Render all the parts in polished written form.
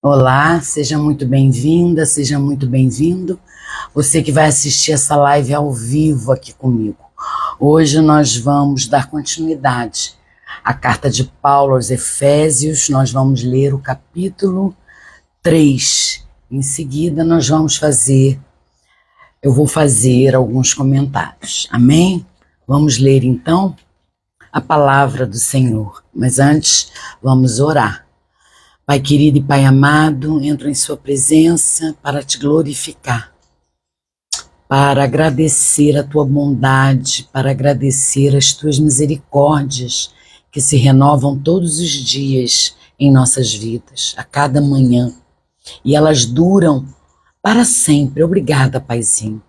Olá, seja muito bem-vinda, seja muito bem-vindo. Você que vai assistir essa live ao vivo aqui comigo. Hoje nós vamos dar continuidade à carta de Paulo aos Efésios. Nós vamos ler o capítulo 3. Em seguida eu vou fazer alguns comentários. Amém? Vamos ler então a palavra do Senhor. Mas antes, vamos orar. Pai querido e Pai amado, entro em sua presença para te glorificar, para agradecer a tua bondade, para agradecer as tuas misericórdias que se renovam todos os dias em nossas vidas, a cada manhã, e elas duram para sempre. Obrigada, Paizinho.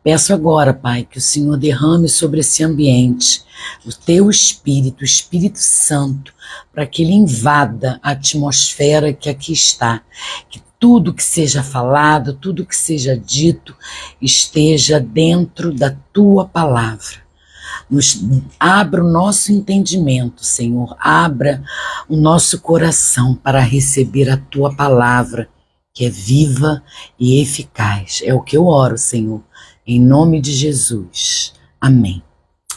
Peço agora, Pai, que o Senhor derrame sobre esse ambiente o teu Espírito, o Espírito Santo, para que ele invada a atmosfera que aqui está, que tudo que seja falado, tudo que seja dito, esteja dentro da tua palavra. Abra o nosso entendimento, Senhor, abra o nosso coração para receber a tua palavra, que é viva e eficaz. É o que eu oro, Senhor, em nome de Jesus. Amém.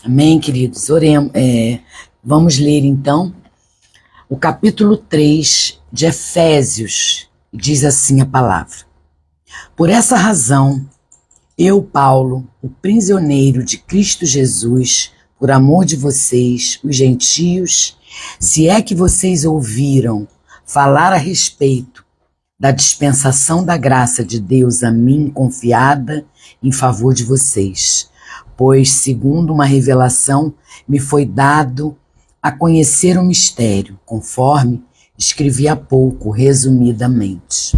Amém, queridos? Oremos. Vamos ler, então, o capítulo 3 de Efésios. Diz assim a palavra. Por essa razão, eu, Paulo, o prisioneiro de Cristo Jesus, por amor de vocês, os gentios, se é que vocês ouviram falar a respeito da dispensação da graça de Deus a mim confiada em favor de vocês, pois, segundo uma revelação, me foi dado a conhecer o mistério, conforme escrevi há pouco, resumidamente.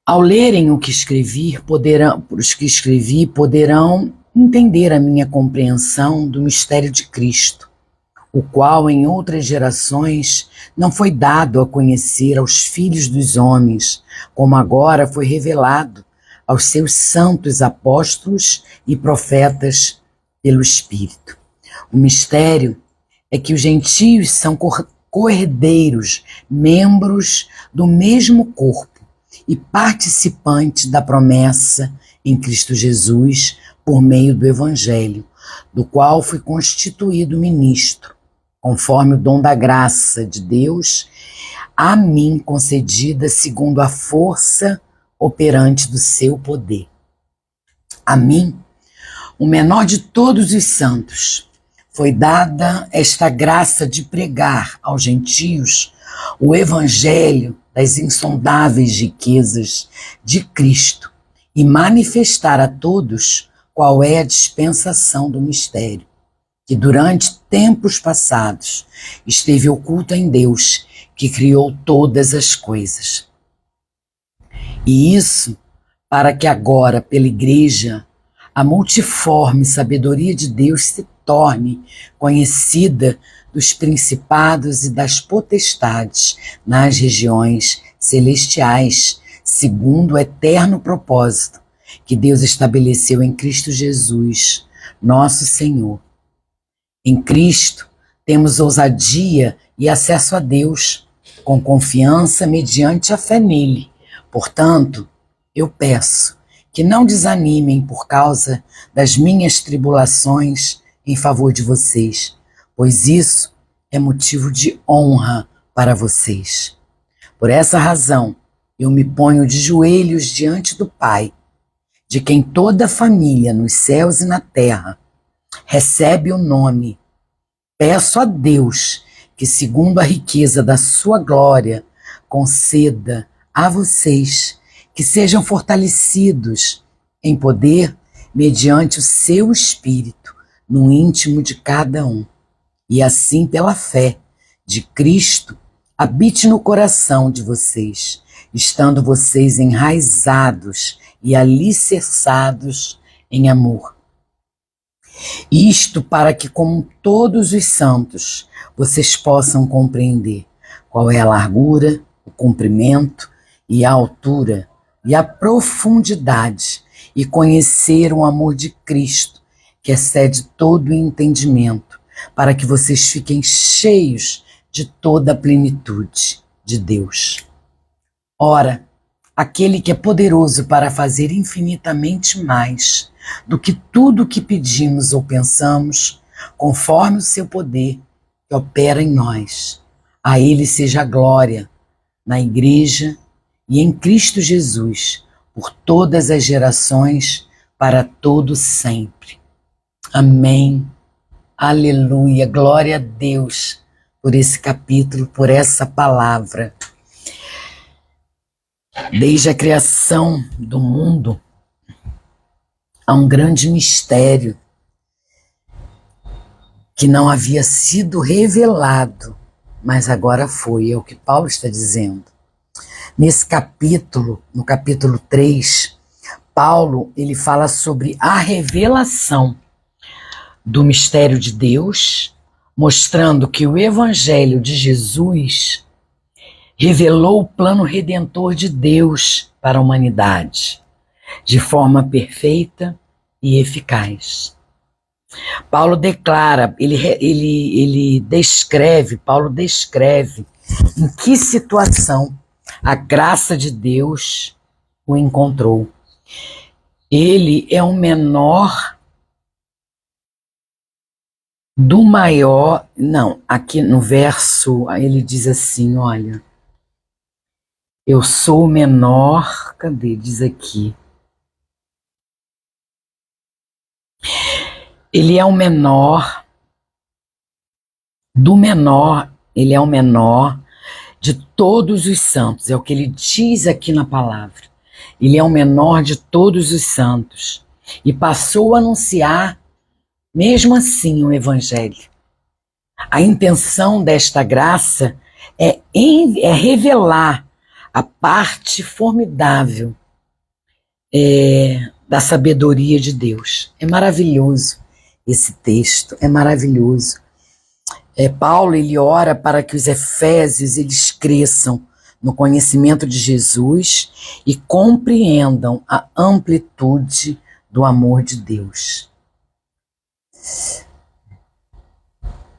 Ao lerem o que escrevi, os que escrevi poderão entender a minha compreensão do mistério de Cristo, o qual em outras gerações não foi dado a conhecer aos filhos dos homens, como agora foi revelado aos seus santos apóstolos e profetas pelo Espírito. O mistério é que os gentios são co-herdeiros, membros do mesmo corpo e participantes da promessa em Cristo Jesus por meio do Evangelho, do qual fui constituído ministro, conforme o dom da graça de Deus a mim concedida segundo a força operante do seu poder. A mim, o menor de todos os santos, foi dada esta graça de pregar aos gentios o evangelho das insondáveis riquezas de Cristo e manifestar a todos qual é a dispensação do mistério, que durante tempos passados esteve oculta em Deus, que criou todas as coisas. E isso para que agora, pela Igreja, a multiforme sabedoria de Deus se torne conhecida dos principados e das potestades nas regiões celestiais, segundo o eterno propósito que Deus estabeleceu em Cristo Jesus, nosso Senhor. Em Cristo, temos ousadia e acesso a Deus, com confiança mediante a fé nele. Portanto, eu peço que não desanimem por causa das minhas tribulações em favor de vocês, pois isso é motivo de honra para vocês. Por essa razão, eu me ponho de joelhos diante do Pai, de quem toda a família nos céus e na terra recebe o nome. Peço a Deus que, segundo a riqueza da sua glória, conceda a vocês que sejam fortalecidos em poder mediante o seu Espírito no íntimo de cada um. E assim, pela fé de Cristo, habite no coração de vocês, estando vocês enraizados e alicerçados em amor. Isto para que, como todos os santos, vocês possam compreender qual é a largura, o comprimento e a altura e a profundidade, e conhecer o amor de Cristo, que excede todo o entendimento, para que vocês fiquem cheios de toda a plenitude de Deus. Ora, aquele que é poderoso para fazer infinitamente mais do que tudo o que pedimos ou pensamos, conforme o seu poder que opera em nós. A ele seja a glória na Igreja e em Cristo Jesus, por todas as gerações, para todo sempre. Amém. Aleluia. Glória a Deus por esse capítulo, por essa palavra. Desde a criação do mundo, há um grande mistério que não havia sido revelado, mas agora foi, é o que Paulo está dizendo. Nesse capítulo, no capítulo 3, Paulo ele fala sobre a revelação do mistério de Deus, mostrando que o Evangelho de Jesus revelou o plano redentor de Deus para a humanidade, de forma perfeita e eficaz. Paulo declara, Paulo descreve em que situação a graça de Deus o encontrou. Ele é o menor do maior. Não, aqui no verso ele diz assim, olha, eu sou o menor, cadê? Diz aqui. Ele é o menor do menor, ele é o menor de todos os santos, é o que ele diz aqui na palavra. Ele é o menor de todos os santos e passou a anunciar, mesmo assim, o Evangelho. A intenção desta graça é revelar a parte formidável da sabedoria de Deus. É maravilhoso esse texto, é maravilhoso. Paulo ele ora para que os efésios eles cresçam no conhecimento de Jesus e compreendam a amplitude do amor de Deus.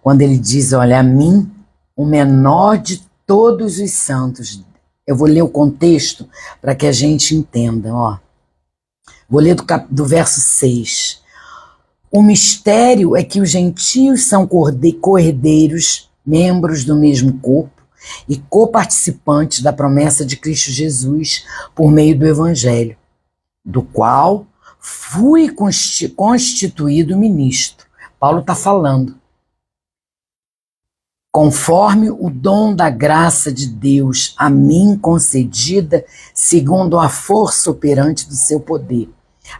Quando ele diz, olha, a mim, o menor de todos os santos. Eu vou ler o contexto para que a gente entenda. Ó. Vou ler do verso 6. O mistério é que os gentios são cordeiros, membros do mesmo corpo e coparticipantes da promessa de Cristo Jesus por meio do Evangelho, do qual fui constituído ministro. Paulo está falando. Conforme o dom da graça de Deus a mim concedida, segundo a força operante do seu poder.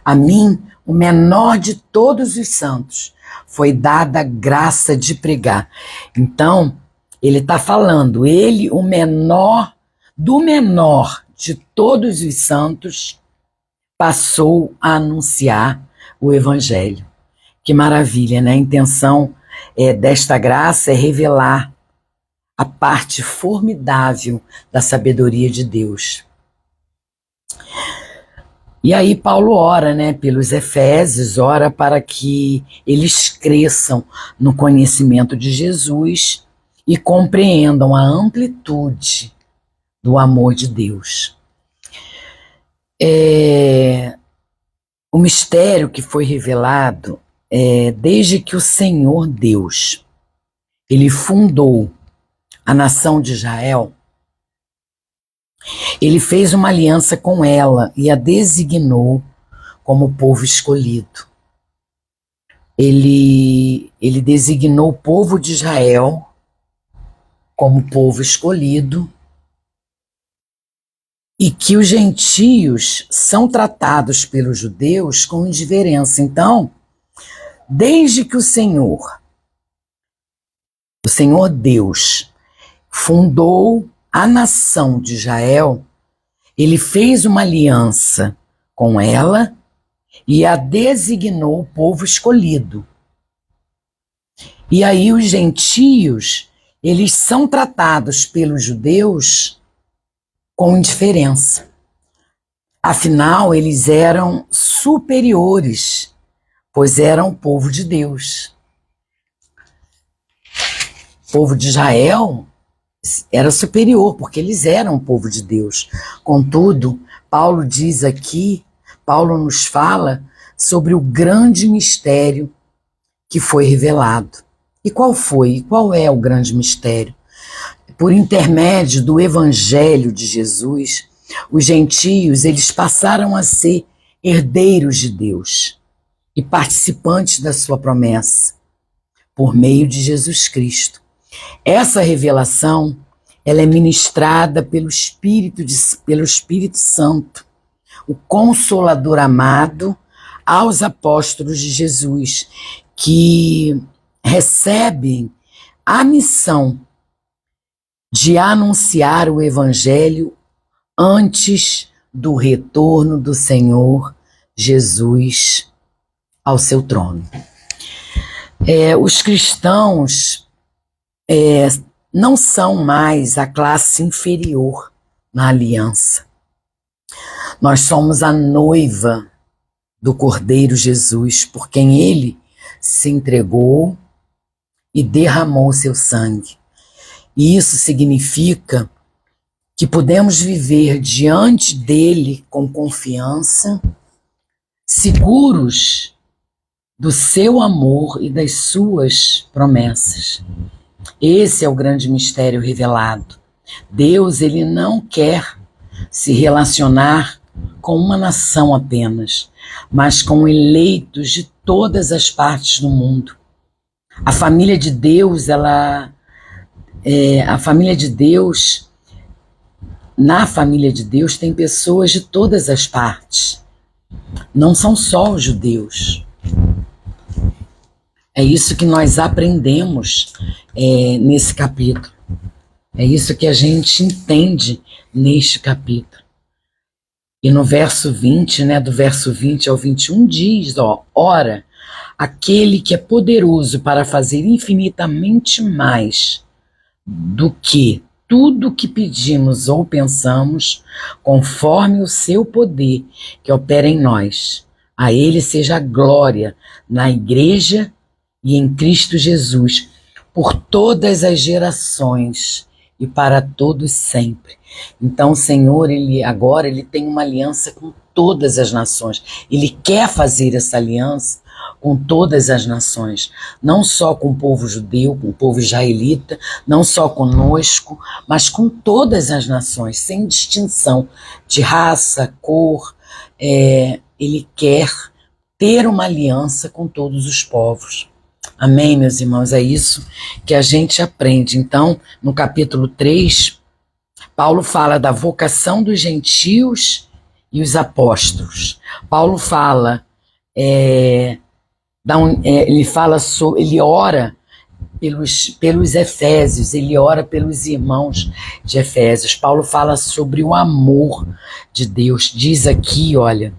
A mim, o menor de todos os santos, foi dada a graça de pregar. Então, ele está falando, ele, o menor do menor de todos os santos, passou a anunciar o Evangelho. Que maravilha, né? A intenção desta graça é revelar a parte formidável da sabedoria de Deus. E aí Paulo ora, né, pelos efésios, ora para que eles cresçam no conhecimento de Jesus e compreendam a amplitude do amor de Deus. O mistério que foi revelado desde que o Senhor Deus, ele fundou a nação de Israel, ele fez uma aliança com ela e a designou como povo escolhido. Ele designou o povo de Israel como povo escolhido e que os gentios são tratados pelos judeus com indiferença. Então, desde que o Senhor Deus, fundou a nação de Israel, ele fez uma aliança com ela e a designou o povo escolhido. E aí os gentios, eles são tratados pelos judeus com indiferença. Afinal, eles eram superiores, pois eram o povo de Deus. O povo de Israel era superior, porque eles eram o povo de Deus. Contudo, Paulo diz aqui, Paulo nos fala sobre o grande mistério que foi revelado. E qual foi? E qual é o grande mistério? Por intermédio do evangelho de Jesus, os gentios, eles passaram a ser herdeiros de Deus e participantes da sua promessa, por meio de Jesus Cristo. Essa revelação, ela é ministrada pelo Espírito Santo, o Consolador amado, aos apóstolos de Jesus, que recebem a missão de anunciar o Evangelho antes do retorno do Senhor Jesus ao seu trono. Os cristãos não são mais a classe inferior na aliança. Nós somos a noiva do Cordeiro Jesus, por quem ele se entregou e derramou seu sangue. E isso significa que podemos viver diante dele com confiança, seguros do seu amor e das suas promessas. Esse é o grande mistério revelado. Deus, ele não quer se relacionar com uma nação apenas, mas com eleitos de todas as partes do mundo. A família de Deus, na família de Deus tem pessoas de todas as partes. Não são só os judeus. É isso que nós aprendemos nesse capítulo. É isso que a gente entende neste capítulo. E no verso 20, do verso 20 ao 21, diz, ora, aquele que é poderoso para fazer infinitamente mais do que tudo que pedimos ou pensamos, conforme o seu poder que opera em nós. A ele seja a glória na igreja e em Cristo Jesus, por todas as gerações e para todos sempre. Então o Senhor, ele tem uma aliança com todas as nações. Ele quer fazer essa aliança com todas as nações, não só com o povo judeu, com o povo israelita, não só conosco, mas com todas as nações, sem distinção de raça, cor. Ele quer ter uma aliança com todos os povos. Amém, meus irmãos? É isso que a gente aprende. Então, no capítulo 3, Paulo fala da vocação dos gentios e os apóstolos. Paulo fala, ele ora pelos Efésios, ele ora pelos irmãos de Efésios. Paulo fala sobre o amor de Deus. Diz aqui, olha,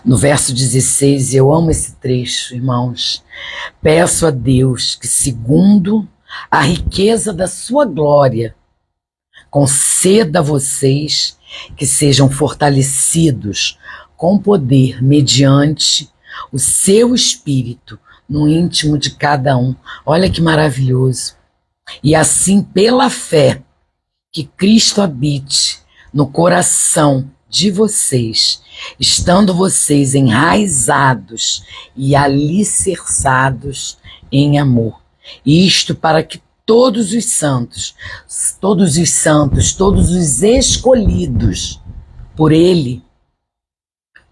no verso 16, eu amo esse trecho, irmãos. Peço a Deus que, segundo a riqueza da sua glória, conceda a vocês que sejam fortalecidos com poder mediante o seu Espírito no íntimo de cada um. Olha que maravilhoso. E assim, pela fé, que Cristo habite no coração de vocês, estando vocês enraizados e alicerçados em amor. Isto para que todos os santos, todos os escolhidos por Ele,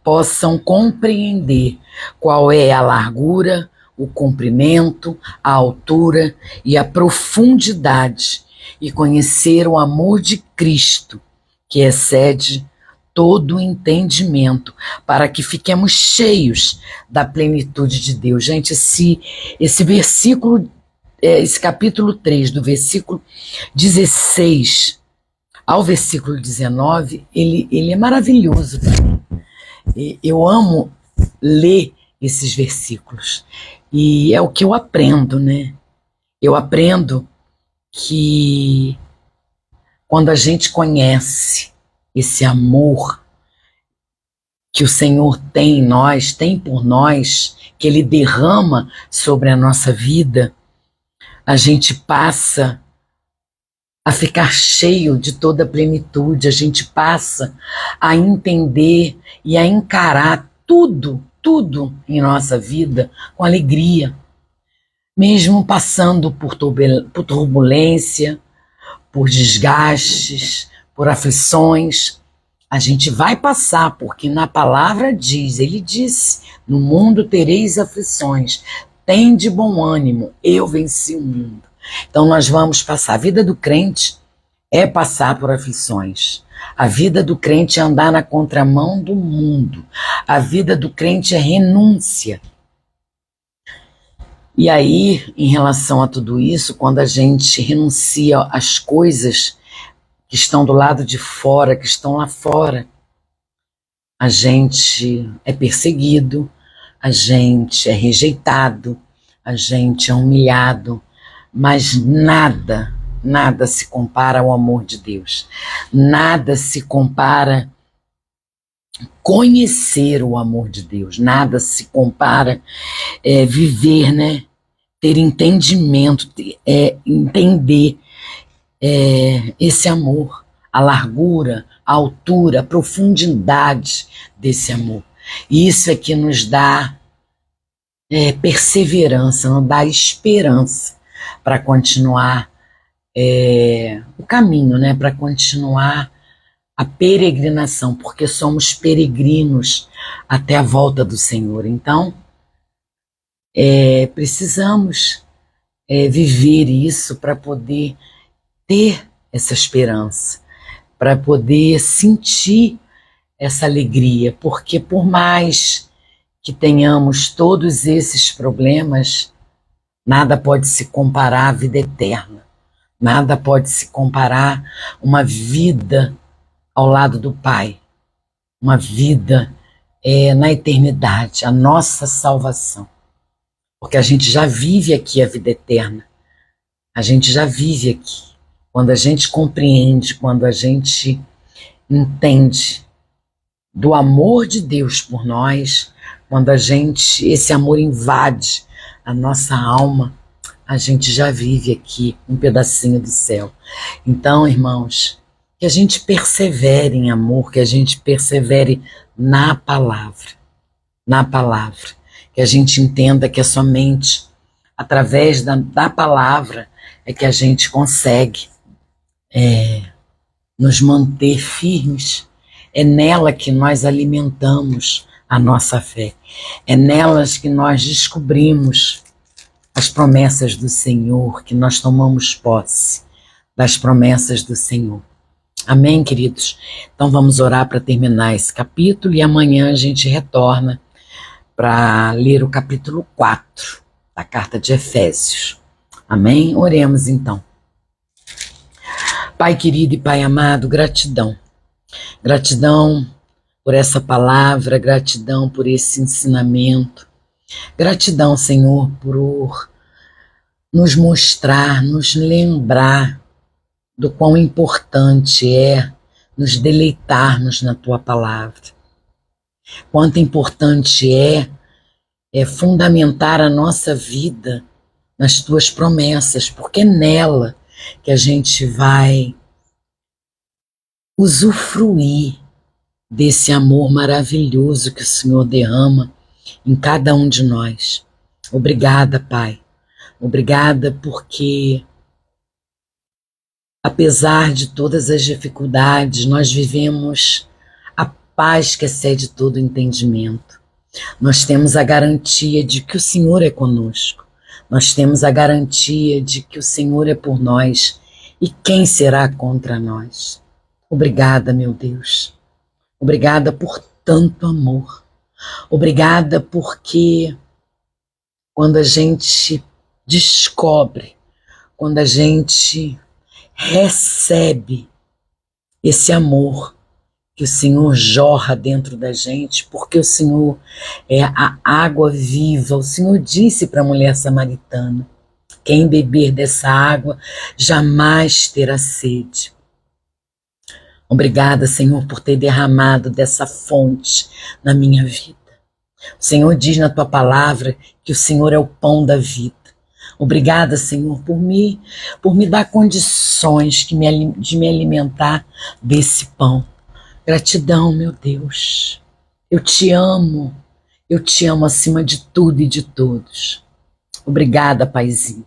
possam compreender qual é a largura, o comprimento, a altura e a profundidade, e conhecer o amor de Cristo, que excede todo o entendimento, para que fiquemos cheios da plenitude de Deus. Gente, esse versículo, esse capítulo 3, do versículo 16 ao versículo 19, ele é maravilhoso para mim. Eu amo ler esses versículos, e é o que eu aprendo, né? Eu aprendo que quando a gente conhece esse amor que o Senhor tem em nós, tem por nós, que Ele derrama sobre a nossa vida, a gente passa a ficar cheio de toda a plenitude, a gente passa a entender e a encarar tudo em nossa vida com alegria, mesmo passando por turbulência, por desgastes, por aflições. A gente vai passar, porque na palavra diz, ele disse, no mundo tereis aflições, tende bom ânimo, eu venci o mundo. Então nós vamos passar. A vida do crente é passar por aflições. A vida do crente é andar na contramão do mundo. A vida do crente é renúncia. E aí, em relação a tudo isso, quando a gente renuncia às coisas que estão do lado de fora, que estão lá fora, a gente é perseguido, a gente é rejeitado, a gente é humilhado, mas nada se compara ao amor de Deus. Nada se compara conhecer o amor de Deus. Nada se compara viver, né? Ter entendimento, entender esse amor, a largura, a altura, a profundidade desse amor. E isso é que nos dá perseverança, nos dá esperança para continuar o caminho, né? Para continuar a peregrinação, porque somos peregrinos até a volta do Senhor. Então, precisamos viver isso para poder ter essa esperança, para poder sentir essa alegria, porque por mais que tenhamos todos esses problemas, nada pode se comparar à vida eterna, nada pode se comparar a uma vida ao lado do Pai, uma vida na eternidade, a nossa salvação. Porque a gente já vive aqui a vida eterna, a gente já vive aqui. Quando a gente compreende, quando a gente entende do amor de Deus por nós, quando esse amor invade a nossa alma, a gente já vive aqui um pedacinho do céu. Então, irmãos, que a gente persevere em amor, que a gente persevere na palavra, que a gente entenda que é somente através da palavra é que a gente consegue nos manter firmes. É nela que nós alimentamos a nossa fé, é nelas que nós descobrimos as promessas do Senhor, que nós tomamos posse das promessas do Senhor. Amém, queridos? Então vamos orar para terminar esse capítulo e amanhã a gente retorna para ler o capítulo 4 da carta de Efésios. Amém? Oremos então. Pai querido e Pai amado, gratidão. Gratidão por essa palavra, gratidão por esse ensinamento. Gratidão, Senhor, por nos mostrar, nos lembrar do quão importante é nos deleitarmos na Tua palavra. Quanto importante é fundamentar a nossa vida nas Tuas promessas, porque é nela que a gente vai usufruir desse amor maravilhoso que o Senhor derrama em cada um de nós. Obrigada, Pai. Obrigada porque, apesar de todas as dificuldades, nós vivemos a paz que excede todo entendimento. Nós temos a garantia de que o Senhor é conosco. Nós temos a garantia de que o Senhor é por nós. E quem será contra nós? Obrigada, meu Deus. Obrigada por tanto amor. Obrigada porque quando a gente descobre, quando a gente recebe esse amor que o Senhor jorra dentro da gente, porque o Senhor é a água viva. O Senhor disse para a mulher samaritana: quem beber dessa água jamais terá sede. Obrigada, Senhor, por ter derramado dessa fonte na minha vida. O Senhor diz na Tua palavra que o Senhor é o pão da vida. Obrigada, Senhor, por me dar condições de me alimentar desse pão. Gratidão, meu Deus. Eu te amo acima de tudo e de todos. Obrigada, Paizinho.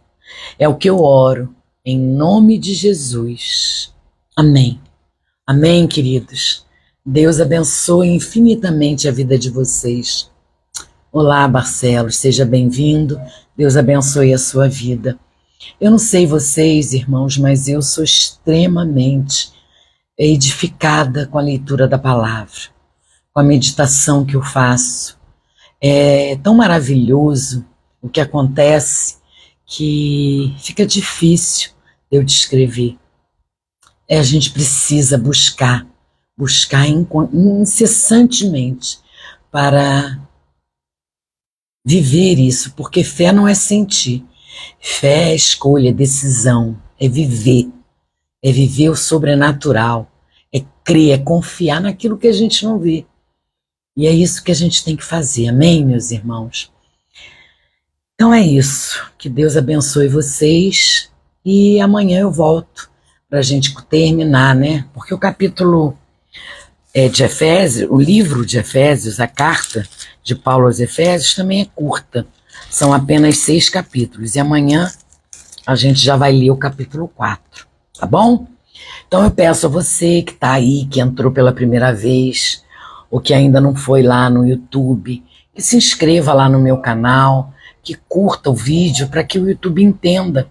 É o que eu oro, em nome de Jesus. Amém. Amém, queridos. Deus abençoe infinitamente a vida de vocês. Olá, Barcelos, seja bem-vindo. Deus abençoe a sua vida. Eu não sei vocês, irmãos, mas eu sou extremamente edificada com a leitura da palavra, com a meditação que eu faço. É tão maravilhoso o que acontece que fica difícil eu descrever. A gente precisa buscar incessantemente para viver isso, porque fé não é sentir. Fé é escolha, é decisão, é viver o sobrenatural, é crer, é confiar naquilo que a gente não vê. E é isso que a gente tem que fazer, amém, meus irmãos? Então é isso, que Deus abençoe vocês e amanhã eu volto para a gente terminar, né? Porque o capítulo de Efésios, o livro de Efésios, a carta de Paulo aos Efésios também é curta, são apenas 6 capítulos e amanhã a gente já vai ler o capítulo 4, tá bom? Então eu peço a você que está aí, que entrou pela primeira vez, ou que ainda não foi lá no YouTube, que se inscreva lá no meu canal, que curta o vídeo para que o YouTube entenda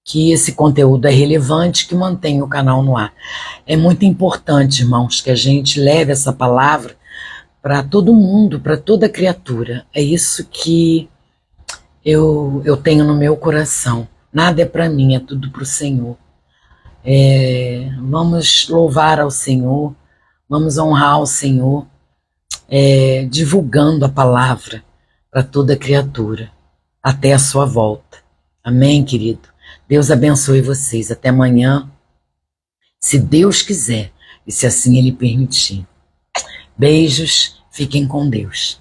que esse conteúdo é relevante, que mantém o canal no ar. É muito importante, irmãos, que a gente leve essa palavra para todo mundo, para toda criatura. É isso que eu tenho no meu coração. Nada é para mim, é tudo para o Senhor. Vamos louvar ao Senhor, vamos honrar ao Senhor, divulgando a palavra para toda criatura, até a sua volta. Amém, querido? Deus abençoe vocês. Até amanhã, se Deus quiser e se assim Ele permitir. Beijos, fiquem com Deus.